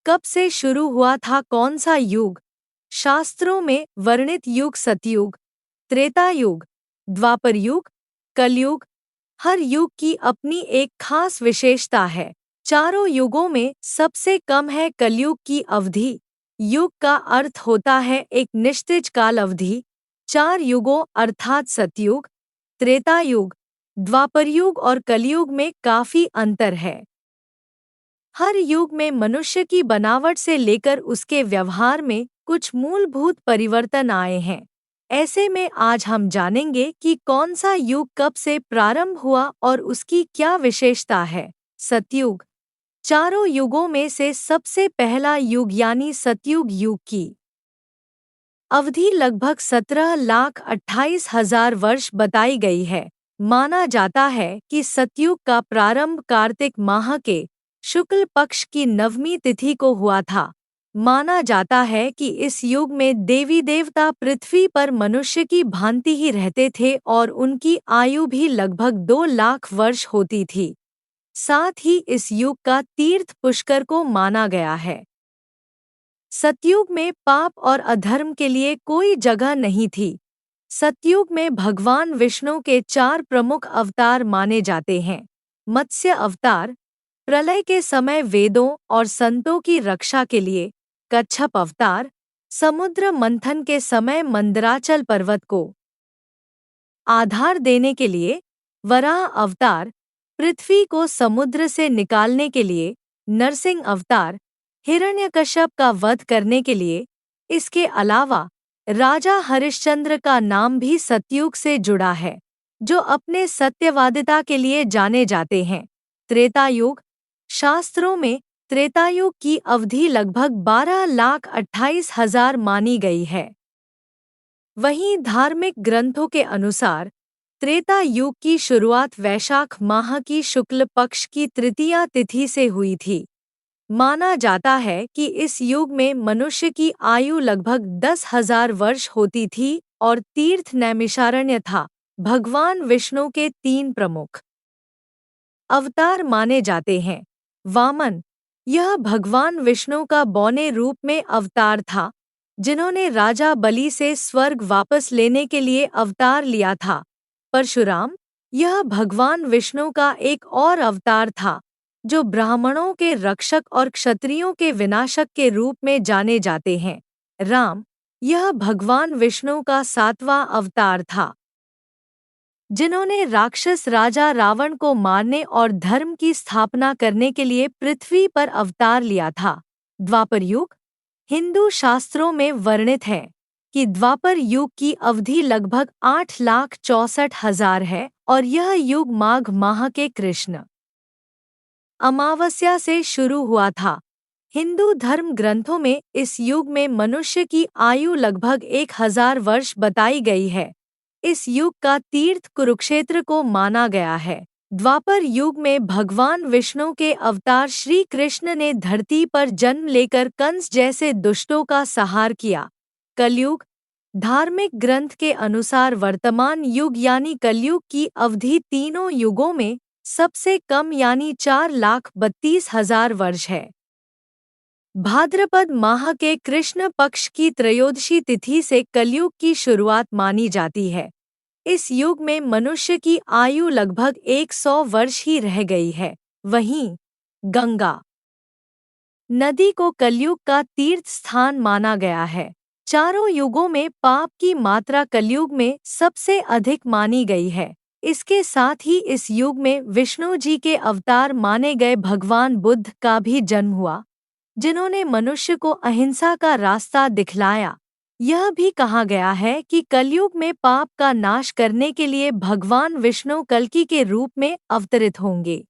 कब से शुरू हुआ था? कौन सा युग? शास्त्रों में वर्णित युग सतयुग, त्रेता युग, द्वापर युग, कलयुग। हर युग की अपनी एक खास विशेषता है। चारों युगों में सबसे कम है कलयुग की अवधि। युग का अर्थ होता है एक निश्चित काल अवधि। 4 युगों अर्थात सतयुग, त्रेता युग, द्वापर युग और कलयुग में काफी अंतर है। हर युग में मनुष्य की बनावट से लेकर उसके व्यवहार में कुछ मूलभूत परिवर्तन आए हैं। ऐसे में आज हम जानेंगे कि कौन सा युग कब से प्रारंभ हुआ और उसकी क्या विशेषता है। सतयुग। चारों युगों में से सबसे पहला युग यानी सतयुग युग की अवधि लगभग 17,28,000 वर्ष बताई गई है। माना जाता है कि सतयुग का प्रारंभ कार्तिक माह के शुक्ल पक्ष की नवमी तिथि को हुआ था। माना जाता है कि इस युग में देवी देवता पृथ्वी पर मनुष्य की भांति ही रहते थे और उनकी आयु भी लगभग 2 लाख वर्ष होती थी। साथ ही इस युग का तीर्थ पुष्कर को माना गया है। सतयुग में पाप और अधर्म के लिए कोई जगह नहीं थी। सतयुग में भगवान विष्णु के 4 प्रमुख अवतार माने जाते हैं। मत्स्य अवतार, प्रलय के समय वेदों और संतों की रक्षा के लिए। कच्छप अवतार, समुद्र मंथन के समय मंदराचल पर्वत को आधार देने के लिए। वराह अवतार, पृथ्वी को समुद्र से निकालने के लिए। नरसिंह अवतार, हिरण्यकश्यप का वध करने के लिए। इसके अलावा राजा हरिश्चंद्र का नाम भी सतयुग से जुड़ा है, जो अपने सत्यवादिता के लिए जाने जाते हैं। त्रेता युग। शास्त्रों में त्रेतायुग की अवधि लगभग 12,28,000 मानी गई है। वहीं धार्मिक ग्रंथों के अनुसार त्रेता युग की शुरुआत वैशाख माह की शुक्ल पक्ष की तृतीया तिथि से हुई थी। माना जाता है कि इस युग में मनुष्य की आयु लगभग 10,000 वर्ष होती थी और तीर्थ नैमिषारण्य था। भगवान विष्णु के 3 प्रमुख अवतार माने जाते हैं। वामन, यह भगवान विष्णु का बौने रूप में अवतार था, जिन्होंने राजा बलि से स्वर्ग वापस लेने के लिए अवतार लिया था। परशुराम, यह भगवान विष्णु का एक और अवतार था, जो ब्राह्मणों के रक्षक और क्षत्रियों के विनाशक के रूप में जाने जाते हैं। राम, यह भगवान विष्णु का 7वां अवतार था, जिन्होंने राक्षस राजा रावण को मारने और धर्म की स्थापना करने के लिए पृथ्वी पर अवतार लिया था। द्वापर युग। हिंदू शास्त्रों में वर्णित है कि द्वापर युग की अवधि लगभग 8,64,000 है और यह युग माघ माह के कृष्ण अमावस्या से शुरू हुआ था। हिंदू धर्म ग्रंथों में इस युग में मनुष्य की आयु लगभग 1,000 वर्ष बताई गई है। इस युग का तीर्थ कुरुक्षेत्र को माना गया है। द्वापर युग में भगवान विष्णु के अवतार श्री कृष्ण ने धरती पर जन्म लेकर कंस जैसे दुष्टों का संहार किया। कलयुग। धार्मिक ग्रंथ के अनुसार वर्तमान युग यानी कलयुग की अवधि तीनों युगों में सबसे कम यानी 4,32,000 वर्ष है। भाद्रपद माह के कृष्ण पक्ष की त्रयोदशी तिथि से कलयुग की शुरुआत मानी जाती है। इस युग में मनुष्य की आयु लगभग 100 वर्ष ही रह गई है। वहीं गंगा नदी को कलयुग का तीर्थ स्थान माना गया है। चारों युगों में पाप की मात्रा कलयुग में सबसे अधिक मानी गई है। इसके साथ ही इस युग में विष्णु जी के अवतार माने गए भगवान बुद्ध का भी जन्म हुआ, जिन्होंने मनुष्य को अहिंसा का रास्ता दिखलाया। यह भी कहा गया है कि कलयुग में पाप का नाश करने के लिए भगवान विष्णु कल्कि के रूप में अवतरित होंगे।